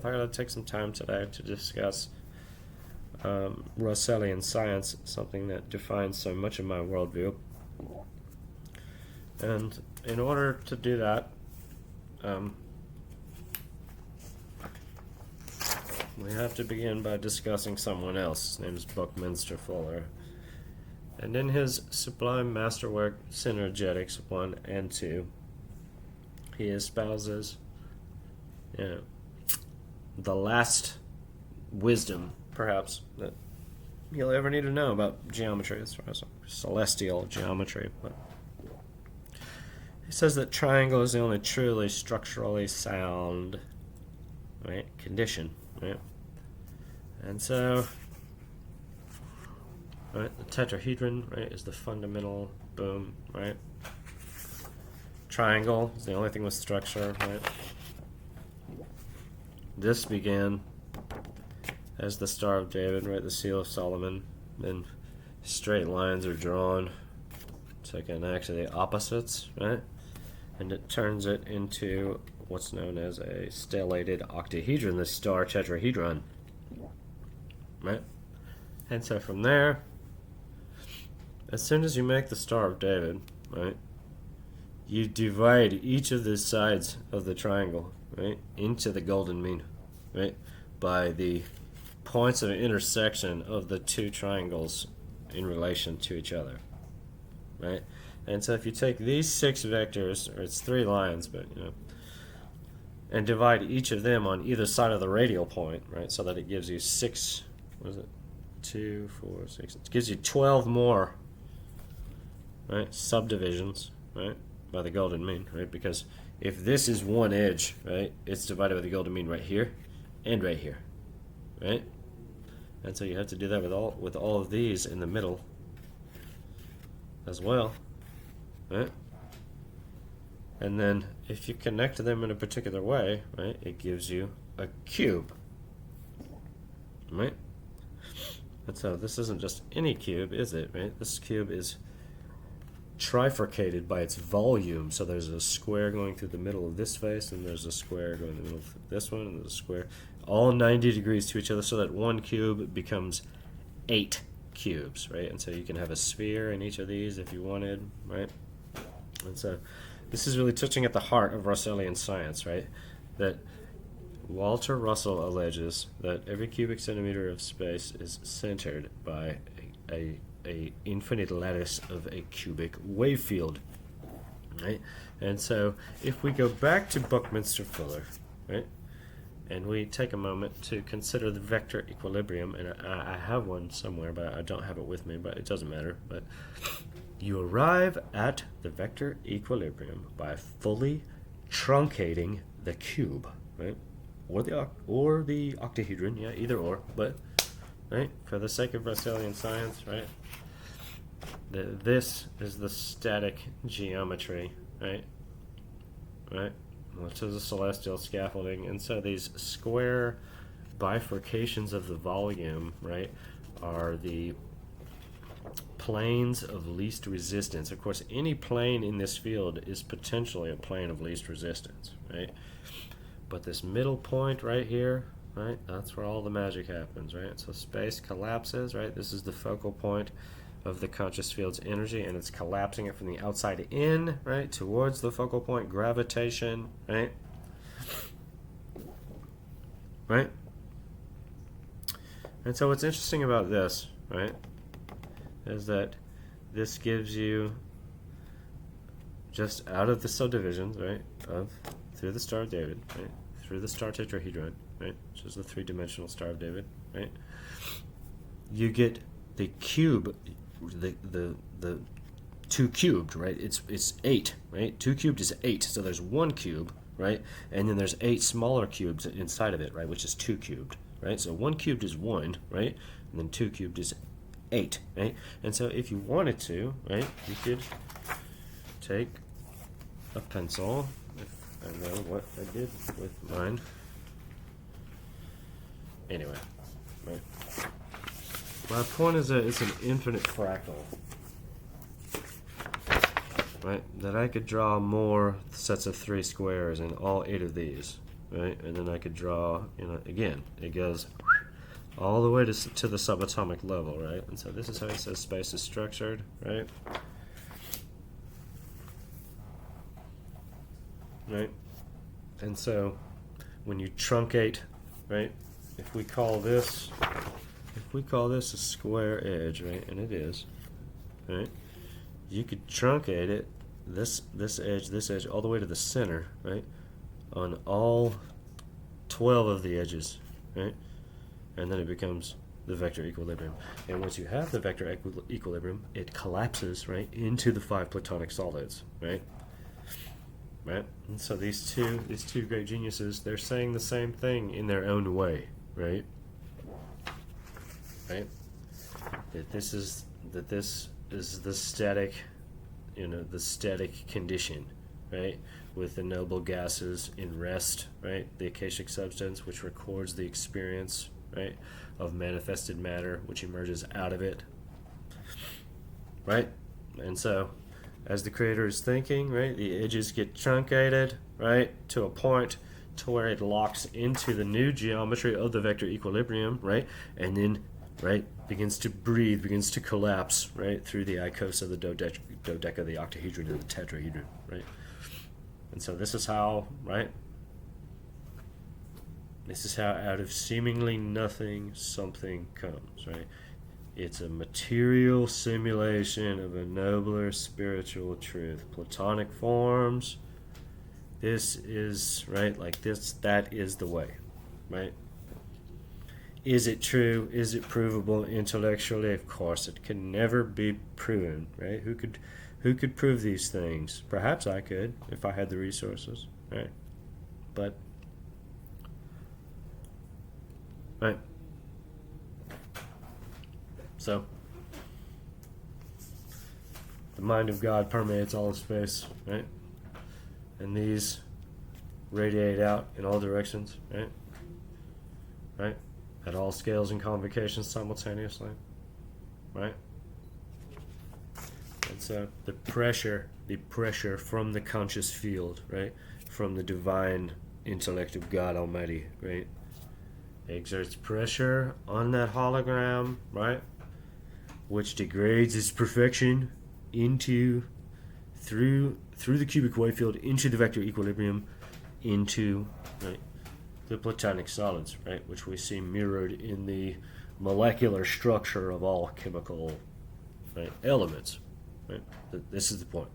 thought I'd take some time today to discuss Russellian science, something that defines so much of my worldview. And in order to do that, we have to begin by discussing someone else. His name is Buckminster Fuller. And in his sublime masterwork, Synergetics 1 and 2, he espouses, the last wisdom, perhaps, that you'll ever need to know about geometry, as far as celestial geometry. But he says that triangle is the only truly structurally sound, right, condition, right? And so, right, the tetrahedron, right, is the fundamental boom, right? Triangle is the only thing with structure, right? This began as the Star of David, right, the Seal of Solomon. Then straight lines are drawn to connect to the opposites, right? And it turns it into what's known as a stellated octahedron, the star tetrahedron, right? And so from there, as soon as you make the Star of David, right, you divide each of the sides of the triangle, right, into the golden mean, right, by the points of intersection of the two triangles in relation to each other, right? And so if you take these 6 vectors, or it's 3 lines, but and divide each of them on either side of the radial point, right, so that it gives you 6, what is it, 2, 4, 6, it gives you 12 more, right, subdivisions, right, by the golden mean, right, because if this is one edge, right, it's divided by the golden mean right here and right here, right? And so you have to do that with all of these in the middle as well, right? And then if you connect them in a particular way, right, it gives you a cube, right? And so this isn't just any cube, is it, right? This cube is trifurcated by its volume. So there's a square going through the middle of this face, and there's a square going through the middle of this one, and there's a square, all 90 degrees to each other, so that one cube becomes 8 cubes, right? And so you can have a sphere in each of these if you wanted, right? And so this is really touching at the heart of Russellian science, right? That Walter Russell alleges that every cubic centimeter of space is centered by a infinite lattice of a cubic wave field, right? And so if we go back to Buckminster Fuller, right, and we take a moment to consider the vector equilibrium, and I have one somewhere, but I don't have it with me, but it doesn't matter. But you arrive at the vector equilibrium by fully truncating the cube, right, or the octahedron, yeah, either or, but right, for the sake of Russellian science, right, this is the static geometry, right, which is a celestial scaffolding. And so these square bifurcations of the volume, right, are the planes of least resistance. Of course, any plane in this field is potentially a plane of least resistance, right? But this middle point right here, right, that's where all the magic happens, right? So space collapses, right? This is the focal point of the conscious field's energy, and it's collapsing it from the outside in, right, towards the focal point. Gravitation, right? Right? And so what's interesting about this, right, is that this gives you, just out of the subdivisions, right, through the Star of David, right, through the star tetrahedron, right, which is the 3-dimensional Star of David, right, you get the cube, the 2 cubed, right? It's 8, right? 2 cubed is 8, so there's 1 cube, right? And then there's 8 smaller cubes inside of it, right? Which is 2 cubed, right? So 1 cubed is 1, right? And then 2 cubed is 8, right? And so if you wanted to, right, you could take a pencil, if I know what I did with mine. Anyway, right? My point is that it's an infinite fractal, right? That I could draw more sets of 3 squares in all 8 of these, right? And then I could draw, again, it goes all the way to the subatomic level, right? And so this is how he says space is structured, right? Right? And so when you truncate, right? If we call this a square edge, right? And it is, right? You could truncate it, this edge, all the way to the center, right? On all 12 of the edges, right? And then it becomes the vector equilibrium. And once you have the vector equilibrium, it collapses, right, into the 5 platonic solids, right? Right? And so these two great geniuses, they're saying the same thing in their own way, right? Right? That this is the static, the static condition, right? With the noble gases in rest, right? The acacic substance, which records the experience, right, of manifested matter, which emerges out of it, right? And so, as the creator is thinking, right, the edges get truncated, right, to a point to where it locks into the new geometry of the vector equilibrium, right, and then, right, begins to breathe, begins to collapse, right, through the icosa, the dodeca, the octahedron, and the tetrahedron, right? And so this is how, right, this is how out of seemingly nothing something comes, right? It's a material simulation of a nobler spiritual truth. Platonic forms, this is, right, like this, that is the way, right? Is it true? Is it provable intellectually? Of course, it can never be proven, right? Who could prove these things? Perhaps I could, if I had the resources, right? But, right. So, the mind of God permeates all of space, right? And these radiate out in all directions, right? Right? At all scales and convocations simultaneously, right? And so the pressure from the conscious field, right? From the divine intellect of God Almighty, right? Exerts pressure on that hologram, right? Which degrades its perfection into through the cubic wave field into the vector equilibrium, into, right, the platonic solids, right, which we see mirrored in the molecular structure of all chemical, right, elements, right? This is the point.